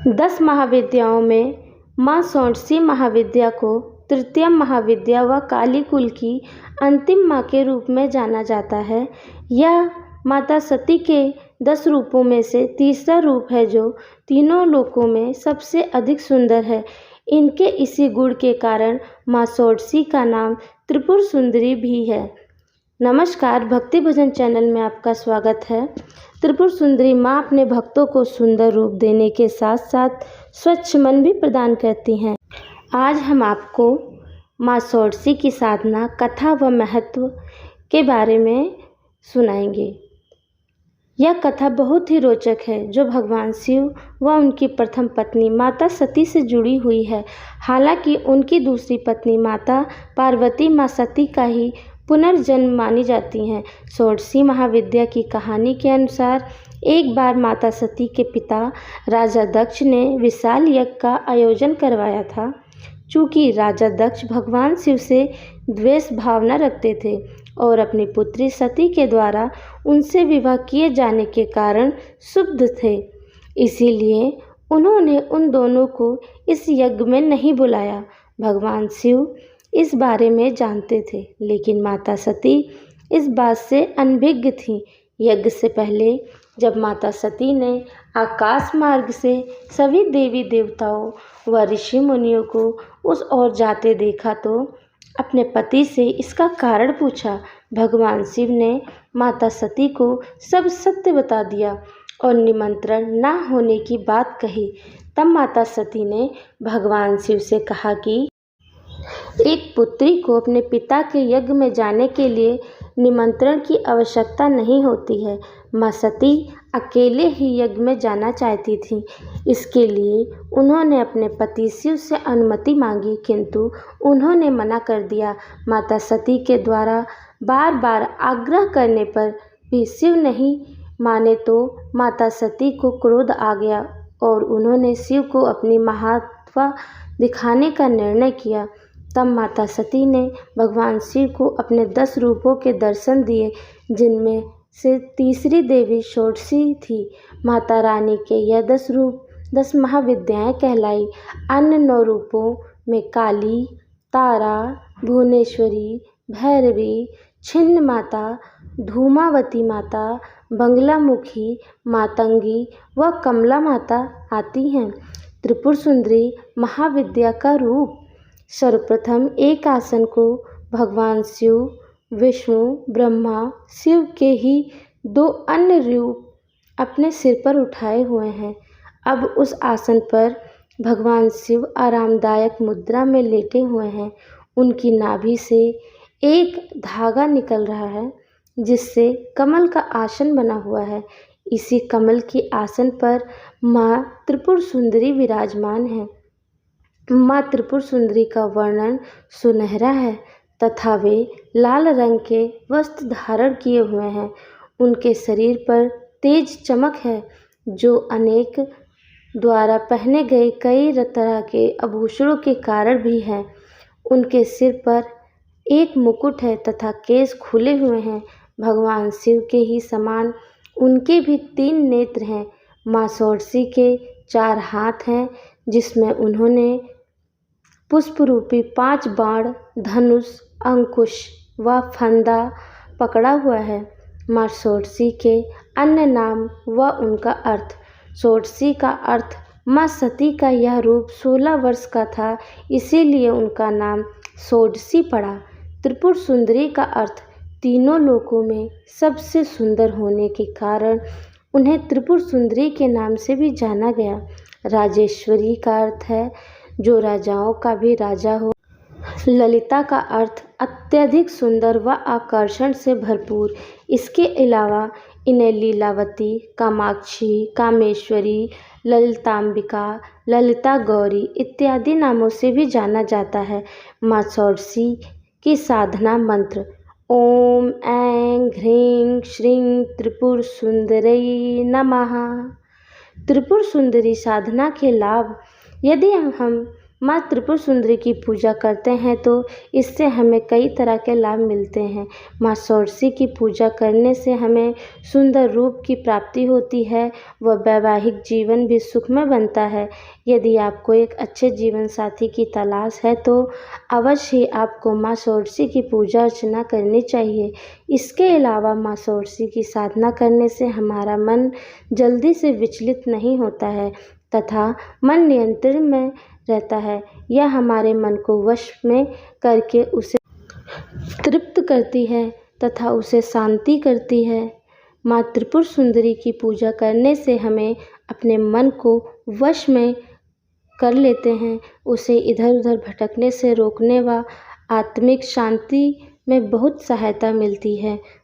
10 महाविद्याओं में माँ षोडशी महाविद्या को तृतीय महाविद्या व काली कुल की अंतिम माँ के रूप में जाना जाता है। यह माता सती के 10 रूपों में से तीसरा रूप है जो तीनों लोकों में सबसे अधिक सुंदर है। इनके इसी गुण के कारण माँ षोडशी का नाम त्रिपुर सुंदरी भी है। नमस्कार, भक्ति भजन चैनल में आपका स्वागत है। त्रिपुर सुंदरी माँ अपने भक्तों को सुंदर रूप देने के साथ साथ स्वच्छ मन भी प्रदान करती हैं। आज हम आपको माँ षोडशी की साधना, कथा व महत्व के बारे में सुनाएंगे। यह कथा बहुत ही रोचक है जो भगवान शिव व उनकी प्रथम पत्नी माता सती से जुड़ी हुई है। हालांकि उनकी दूसरी पत्नी माता पार्वती माँ सती का ही पुनर्जन्म मानी जाती हैं। षोडशी महाविद्या की कहानी के अनुसार एक बार माता सती के पिता राजा दक्ष ने विशाल यज्ञ का आयोजन करवाया था। चूँकि राजा दक्ष भगवान शिव से द्वेष भावना रखते थे और अपनी पुत्री सती के द्वारा उनसे विवाह किए जाने के कारण क्षुब्ध थे, इसीलिए उन्होंने उन दोनों को इस यज्ञ में नहीं बुलाया। भगवान शिव इस बारे में जानते थे, लेकिन माता सती इस बात से अनभिज्ञ थी। यज्ञ से पहले जब माता सती ने आकाश मार्ग से सभी देवी देवताओं व ऋषि मुनियों को उस ओर जाते देखा तो अपने पति से इसका कारण पूछा। भगवान शिव ने माता सती को सब सत्य बता दिया और निमंत्रण न होने की बात कही। तब माता सती ने भगवान शिव से कहा कि एक पुत्री को अपने पिता के यज्ञ में जाने के लिए निमंत्रण की आवश्यकता नहीं होती है। माँ सती अकेले ही यज्ञ में जाना चाहती थी। इसके लिए उन्होंने अपने पति शिव से अनुमति मांगी, किंतु उन्होंने मना कर दिया। माता सती के द्वारा बार बार आग्रह करने पर भी शिव नहीं माने तो माता सती को क्रोध आ गया और उन्होंने शिव को अपनी महात्मा दिखाने का निर्णय किया। तब माता सती ने भगवान शिव को अपने 10 रूपों के दर्शन दिए, जिनमें से तीसरी देवी षोडशी थी। माता रानी के यह 10 रूप 10 महाविद्याएं कहलाई। अन्य 9 रूपों में काली, तारा, भुवनेश्वरी, भैरवी, छिन्न माता, धूमावती माता, बंगलामुखी, मातंगी व कमला माता आती हैं। त्रिपुर सुंदरी महाविद्या का रूप। सर्वप्रथम एक आसन को भगवान शिव, विष्णु, ब्रह्मा, शिव के ही 2 अन्य रूप अपने सिर पर उठाए हुए हैं। अब उस आसन पर भगवान शिव आरामदायक मुद्रा में लेटे हुए हैं। उनकी नाभि से एक धागा निकल रहा है, जिससे कमल का आसन बना हुआ है। इसी कमल के आसन पर माँ त्रिपुर सुंदरी विराजमान है। माँ त्रिपुर सुंदरी का वर्णन सुनहरा है तथा वे लाल रंग के वस्त्र धारण किए हुए हैं। उनके शरीर पर तेज चमक है, जो अनेक द्वारा पहने गए कई तरह के आभूषणों के कारण भी है। उनके सिर पर एक मुकुट है तथा केश खुले हुए हैं। भगवान शिव के ही समान उनके भी 3 नेत्र हैं। माँ षोडशी के 4 हाथ हैं, जिसमें उन्होंने पुष्प रूपी 5 बाण, धनुष, अंकुश व फंदा पकड़ा हुआ है। माँ षोडशी के अन्य नाम व उनका अर्थ। षोडशी का अर्थ माँ सती का यह रूप 16 वर्ष का था, इसीलिए उनका नाम षोडशी पड़ा। त्रिपुर सुंदरी का अर्थ तीनों लोकों में सबसे सुंदर होने के कारण उन्हें त्रिपुर सुंदरी के नाम से भी जाना गया। राजेश्वरी का अर्थ है जो राजाओं का भी राजा हो। ललिता का अर्थ अत्यधिक सुंदर व आकर्षण से भरपूर। इसके अलावा इन्हें लीलावती, कामाक्षी, कामेश्वरी, ललितांबिका, ललिता गौरी इत्यादि नामों से भी जाना जाता है। माँ षोडशी की साधना मंत्र ओम ऐं ह्रीं श्रीं त्रिपुर सुंदरी नमः। त्रिपुर सुंदरी साधना के लाभ। यदि हम माँ त्रिपुर सुंदरी की पूजा करते हैं तो इससे हमें कई तरह के लाभ मिलते हैं। माँ षोडशी की पूजा करने से हमें सुंदर रूप की प्राप्ति होती है व वैवाहिक जीवन भी सुखमय बनता है। यदि आपको एक अच्छे जीवन साथी की तलाश है तो अवश्य ही आपको माँ षोडशी की पूजा अर्चना करनी चाहिए। इसके अलावा माँ षोडशी की साधना करने से हमारा मन जल्दी से विचलित नहीं होता है तथा मन नियंत्रण में रहता है। यह हमारे मन को वश में करके उसे तृप्त करती है तथा उसे शांति करती है। माँ त्रिपुर सुंदरी की पूजा करने से हमें अपने मन को वश में कर लेते हैं, उसे इधर उधर भटकने से रोकने व आत्मिक शांति में बहुत सहायता मिलती है।